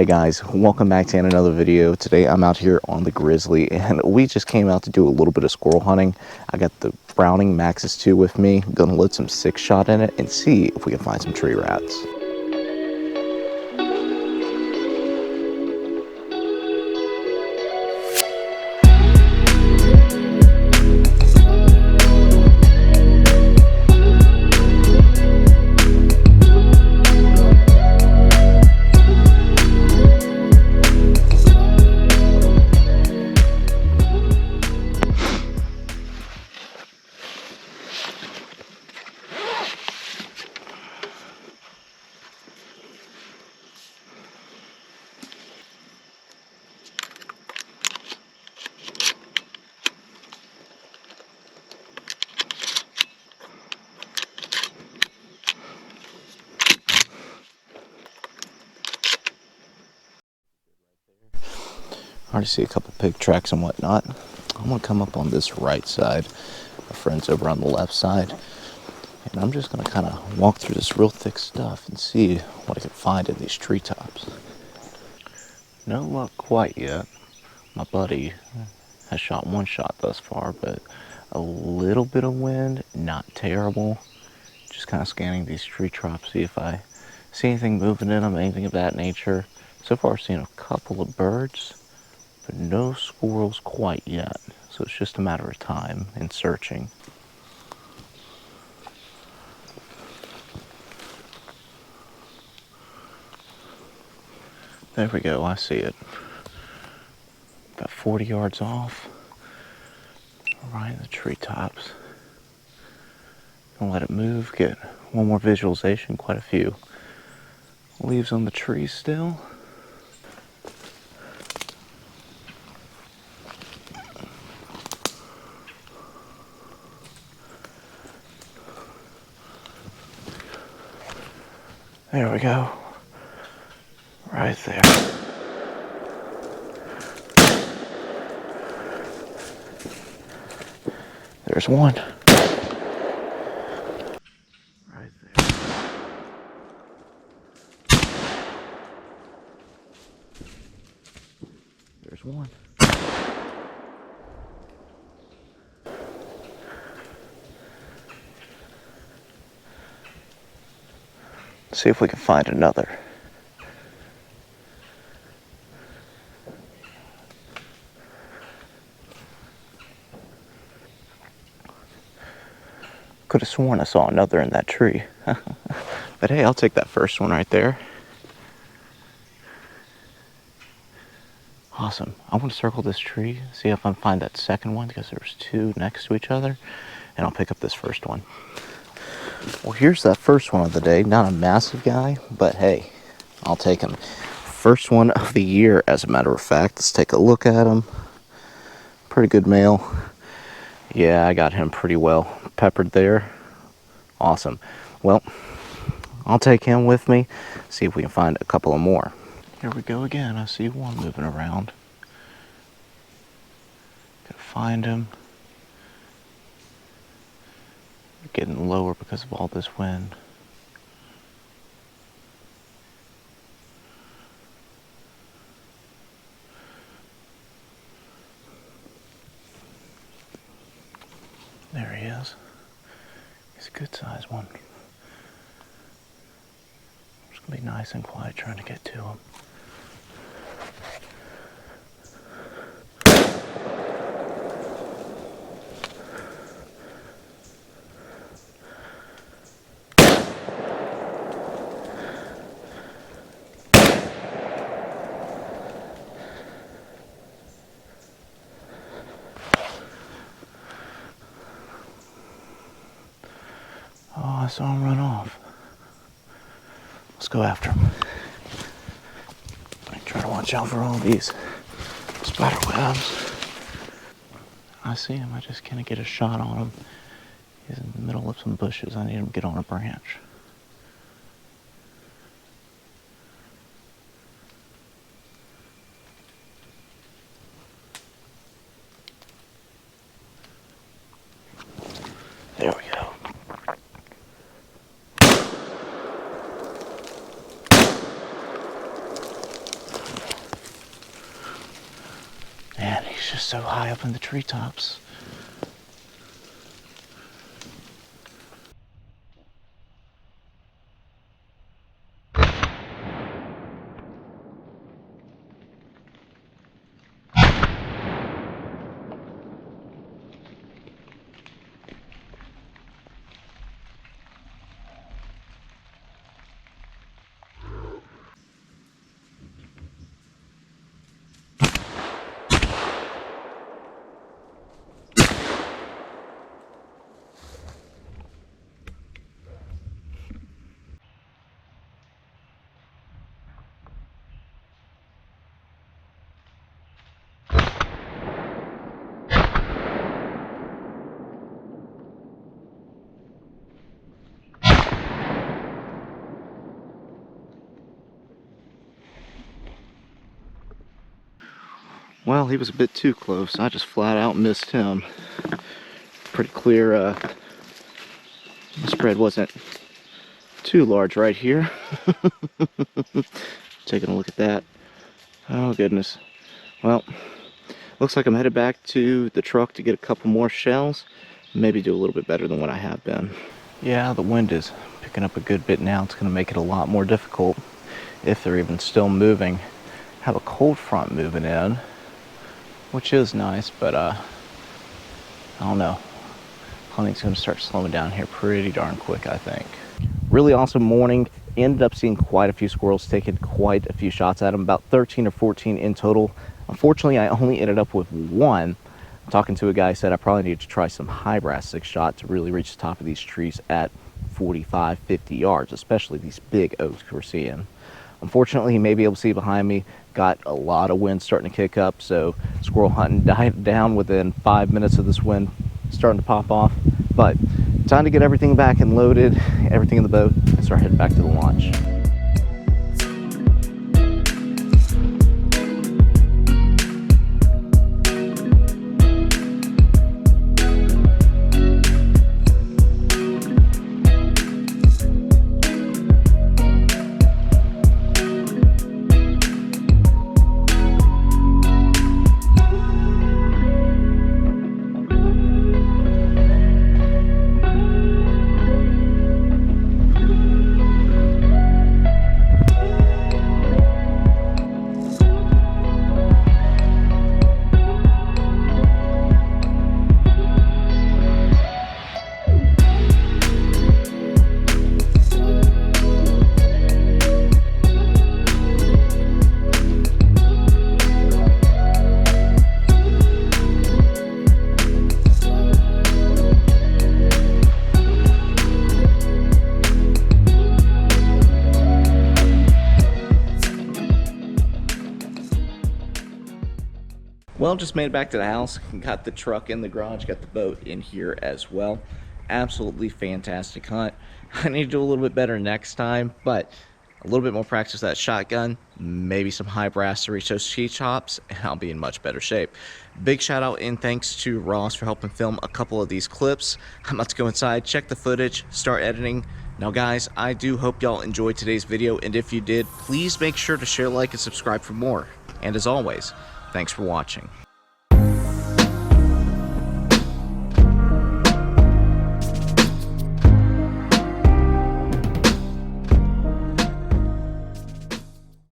Hey guys, welcome back to another video. Today I'm out here on the Grizzly and we just came out to do a little bit of squirrel hunting. I got the Browning Maxus 2 with me. I'm gonna load some 6-shot in it and see if we can find some tree rats. I already see a couple pig tracks and whatnot. I'm gonna come up on this right side. My friend's over on the left side. And I'm just gonna kind of walk through this real thick stuff and see what I can find in these treetops. No luck quite yet. My buddy has shot one shot thus far, but a little bit of wind, not terrible. Just kind of scanning these tree tops, see if I see anything moving in them, anything of that nature. So far I've seen a couple of birds, but no squirrels quite yet. So it's just a matter of time and searching. There we go, I see it. About 40 yards off, right in the treetops. Gonna let it move, get one more visualization, quite a few leaves on the trees still. There we go. Right there. There's one. Right there. There's one. See if we can find another. Could have sworn I saw another in that tree. But hey, I'll take that first one right there. Awesome. I want to circle this tree, see if I can find that second one, because there's two next to each other, and I'll pick up this first one. Well, here's that first one of the day. Not a massive guy, but hey, I'll take him. First one of the year, as a matter of fact. Let's take a look at him. Pretty good male. Yeah, I got him pretty well peppered there. Awesome. Well, I'll take him with me, see if we can find a couple of more. Here we go again. I see one moving around. Gotta find him. Getting lower because of all this wind. There he is. He's a good sized one. Just gonna be nice and quiet trying to get to him. Oh, I saw him run off. Let's go after him. I try to watch out for all these spider webs. I see him, I just can't get a shot on him. He's in the middle of some bushes. I need him to get on a branch. There we go. just so high up in the treetops. Well, he was a bit too close. I just flat out missed him. Pretty clear, the spread wasn't too large right here. Taking a look at that. Oh goodness. Well, looks like I'm headed back to the truck to get a couple more shells. Maybe do a little bit better than what I have been. Yeah, the wind is picking up a good bit now. It's going to make it a lot more difficult if they're even still moving. Have a cold front moving in, which is nice, but I don't know. Hunting's going to start slowing down here pretty darn quick, I think. Really awesome morning. Ended up seeing quite a few squirrels, taking quite a few shots at them, about 13 or 14 in total. Unfortunately, I only ended up with one. Talking to a guy, said I probably need to try some high brass 6-shot to really reach the top of these trees at 45, 50 yards, especially these big oaks we're seeing. Unfortunately, he may be able to see behind me. Got a lot of wind starting to kick up, so squirrel hunting died down within 5 minutes of this wind starting to pop off. But time to get everything back and loaded, everything in the boat, and start heading back to the launch. Well, just made it back to the house, got the truck in the garage, got the boat in here as well. Absolutely fantastic hunt. I need to do a little bit better next time, but a little bit more practice with that shotgun, maybe some high brass to reach those treetops, and I'll be in much better shape. Big shout out and thanks to Ross for helping film a couple of these clips. I'm about to go inside, check the footage, start editing. Now guys, I do hope y'all enjoyed today's video, and if you did, please make sure to share, like, and subscribe for more. And as always, thanks for watching.